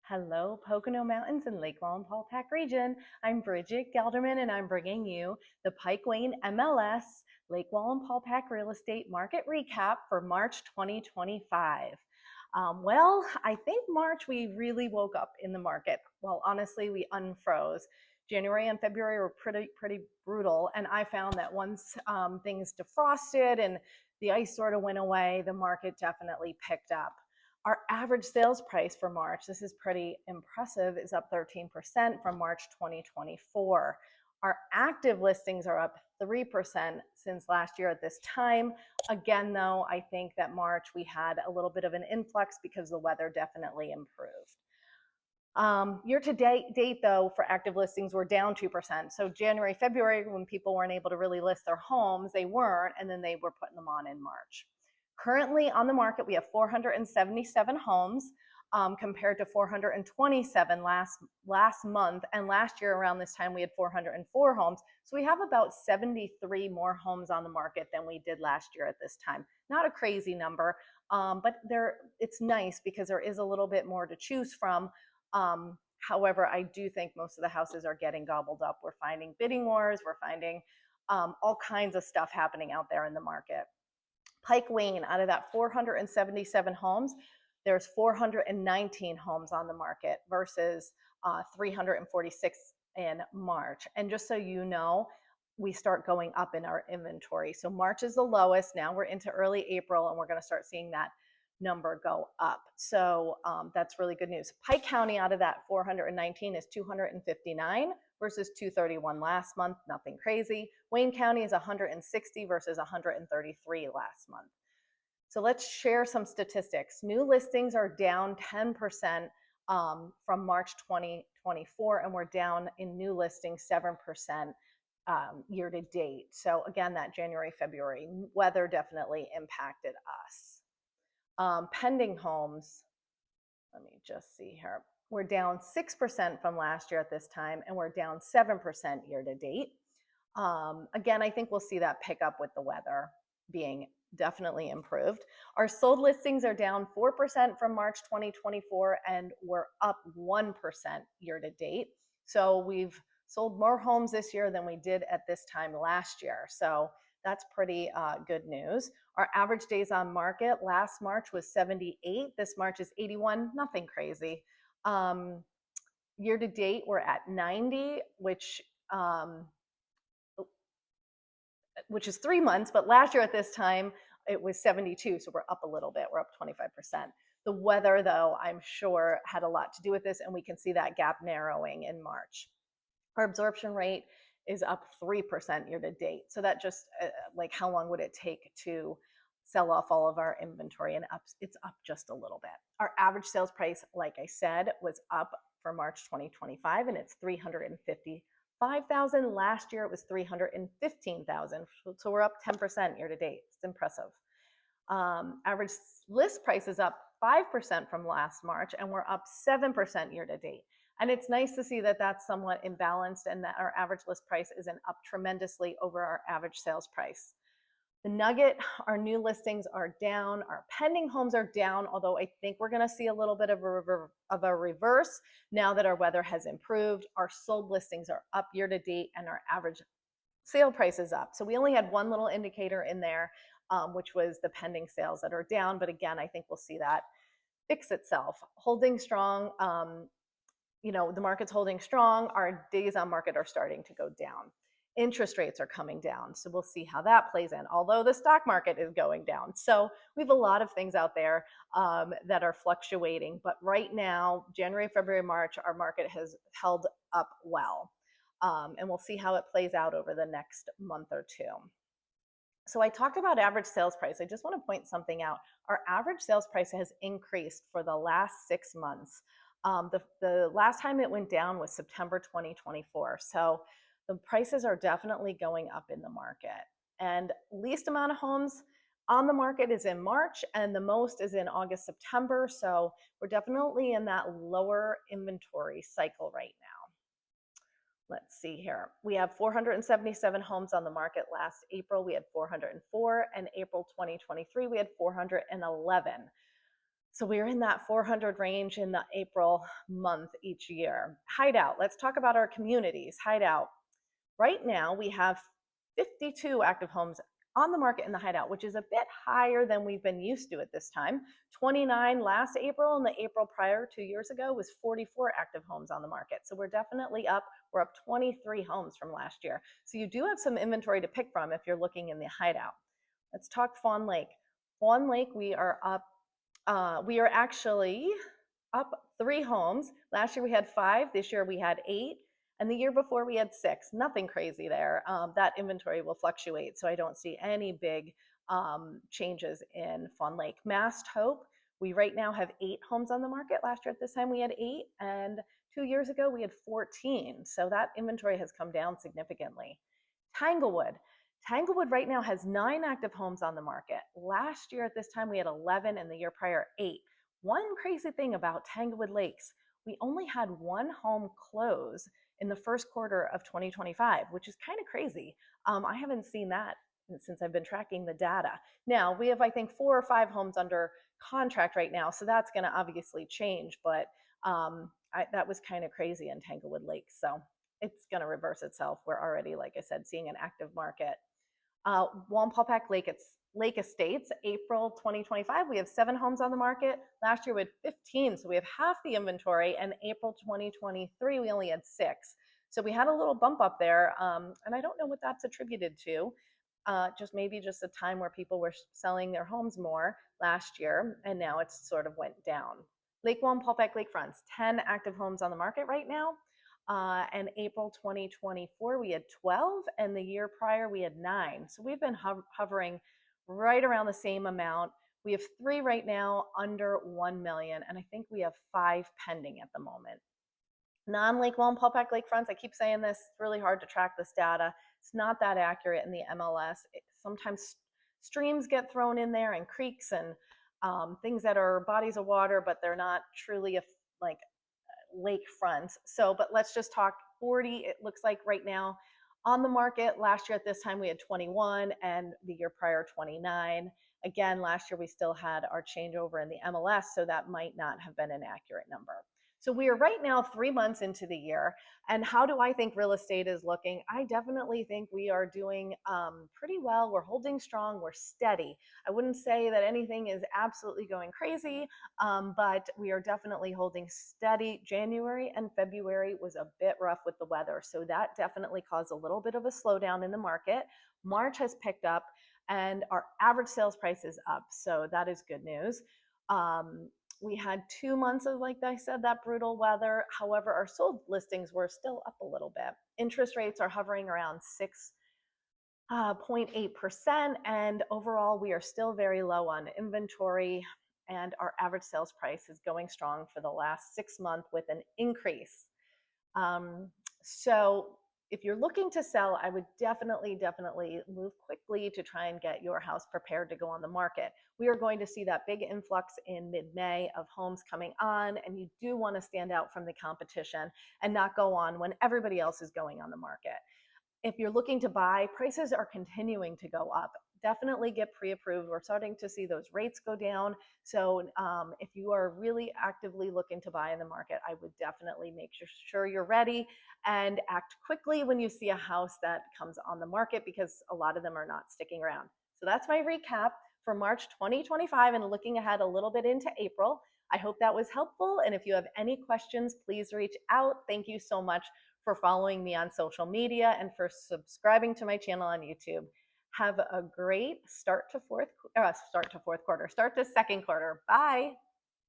Hello, Pocono Mountains and Lake Wallenpaupack region. I'm Bridget Gelderman, and I'm bringing you the Pike Wayne MLS Lake Wallenpaupack Real Estate Market Recap for March 2025. I think March we really woke up in the market. Well, honestly, we unfroze. January and February were pretty brutal, and I found that once things defrosted and the ice sort of went away, the market definitely picked up. Our average sales price for March, this is pretty impressive, is up 13% from March 2024. Our active listings are up 3% since last year at this time. Again, though, I think that March we had a little bit of an influx because the weather definitely improved. Year to date, though, for active listings, we're down 2%. So January, February, when people weren't able to really list their homes, they weren't, and then they were putting them on in March. Currently on the market, we have 477 homes compared to 427 last month. And last year around this time, we had 404 homes. So we have about 73 more homes on the market than we did last year at this time. Not a crazy number, but it's nice because there is a little bit more to choose from. However, I do think most of the houses are getting gobbled up. We're finding bidding wars. We're finding all kinds of stuff happening out there in the market. Pike Wayne, out of that 477 homes, there's 419 homes on the market versus 346 in March. And just so you know, we start going up in our inventory. So March is the lowest. Now we're into early April, and we're going to start seeing that number go up. So that's really good news. Pike County, out of that 419, is 259 versus 231 last month. Nothing crazy. Wayne County is 160 versus 133 last month. So let's share some statistics. New listings are down 10% from March 2024, and we're down in new listings 7% year to date. So again, that January, February weather definitely impacted us. Pending homes, let me just see here. We're down 6% from last year at this time, and we're down 7% year to date. Again, I think we'll see that pick up with the weather being definitely improved. Our sold listings are down 4% from March 2024, and we're up 1% year to date. So we've sold more homes this year than we did at this time last year. So that's pretty good news. Our average days on market last March was 78. This March is 81. Nothing crazy. Year to date, we're at 90, which is 3 months. But last year at this time, it was 72. So we're up a little bit. We're up 25%. The weather, though, I'm sure had a lot to do with this, and we can see that gap narrowing in March. Our absorption rate is up 3% year to date. So that just like how long would it take to sell off all of our inventory? And it's up just a little bit. Our average sales price, like I said, was up for March 2025, and it's $355,000. Last year it was $315,000. So we're up 10% year to date. It's impressive. Average list price is up 5% from last March, and we're up 7% year to date. And it's nice to see that that's somewhat imbalanced and that our average list price isn't up tremendously over our average sales price. The nugget, our new listings are down. Our pending homes are down, although I think we're going to see a little bit of a reverse now that our weather has improved. Our sold listings are up year to date, and our average sale price is up. So we only had one little indicator in there, which was the pending sales that are down. But again, I think we'll see that fix itself. Holding strong. The market's holding strong. Our days on market are starting to go down. Interest rates are coming down. So we'll see how that plays in, although the stock market is going down. So we have a lot of things out there that are fluctuating. But right now, January, February, March, our market has held up well. And we'll see how it plays out over the next month or two. So I talked about average sales price. I just want to point something out. Our average sales price has increased for the last 6 months. The last time it went down was September 2024. So the prices are definitely going up in the market. And least amount of homes on the market is in March, and the most is in August, September. So we're definitely in that lower inventory cycle right now. Let's see here. We have 477 homes on the market last April. We had 404, and April 2023, we had 411. So we're in that 400 range in the April month each year. Hideout, let's talk about our communities. Hideout, right now we have 52 active homes on the market in the Hideout, which is a bit higher than we've been used to at this time. 29 last April, and the April prior 2 years ago was 44 active homes on the market. So we're definitely up. We're up 23 homes from last year. So you do have some inventory to pick from if you're looking in the Hideout. Let's talk Fawn Lake. Fawn Lake, we are up. We are actually up 3 homes. Last year we had 5. This year we had 8. And the year before we had 6. Nothing crazy there. That inventory will fluctuate, so I don't see any big changes in Fawn Lake. Mast Hope, we right now have 8 homes on the market. Last year at this time we had 8, and 2 years ago we had 14. So that inventory has come down significantly. Tanglewood. Tanglewood right now has 9 active homes on the market. Last year at this time we had 11, and the year prior 8. One crazy thing about Tanglewood Lakes, we only had 1 home close in the first quarter of 2025, which is kind of crazy. I haven't seen that since I've been tracking the data. Now we have, I think, 4 or 5 homes under contract right now, so that's going to obviously change. But that was kind of crazy in Tanglewood Lakes, so it's going to reverse itself. We're already, like I said, seeing an active market. Wallenpaupack Lake Estates, April 2025, we have 7 homes on the market. Last year we had 15, so we have half the inventory. And April 2023, we only had 6. So we had a little bump up there, and I don't know what that's attributed to. Maybe just a time where people were selling their homes more last year, and now it's sort of went down. Lake Wallenpaupack Lakefronts, 10 active homes on the market right now. And April 2024, we had 12, and the year prior, we had 9. So we've been hovering right around the same amount. We have 3 right now under 1 million, and I think we have 5 pending at the moment. Non-Lake Wallenpaupack Lakefronts, I keep saying this, it's really hard to track this data. It's not that accurate in the MLS. Sometimes streams get thrown in there, and creeks, and things that are bodies of water, but they're not truly like lakefront. So, but let's just talk 40. It looks like right now on the market. Last year at this time we had 21, and the year prior 29. Again, last year we still had our changeover in the MLS, so that might not have been an accurate number. So we are right now 3 months into the year. And how do I think real estate is looking? I definitely think we are doing pretty well. We're holding strong. We're steady. I wouldn't say that anything is absolutely going crazy, but we are definitely holding steady. January and February was a bit rough with the weather, so that definitely caused a little bit of a slowdown in the market. March has picked up, and our average sales price is up, so that is good news. We had 2 months of, like I said, that brutal weather. However, our sold listings were still up a little bit. Interest rates are hovering around 6.8%, and overall we are still very low on inventory, and our average sales price is going strong for the last 6 months with an increase. So if you're looking to sell, I would definitely move quickly to try and get your house prepared to go on the market. We are going to see that big influx in mid-May of homes coming on, and you do want to stand out from the competition and not go on when everybody else is going on the market. If you're looking to buy, prices are continuing to go up. Definitely get pre-approved. We're starting to see those rates go down. So if you are really actively looking to buy in the market, I would definitely make sure you're ready and act quickly when you see a house that comes on the market, because a lot of them are not sticking around. So that's my recap for March 2025 and looking ahead a little bit into April. I hope that was helpful. And if you have any questions, please reach out. Thank you so much for following me on social media and for subscribing to my channel on YouTube. Have a great start to second quarter. Bye.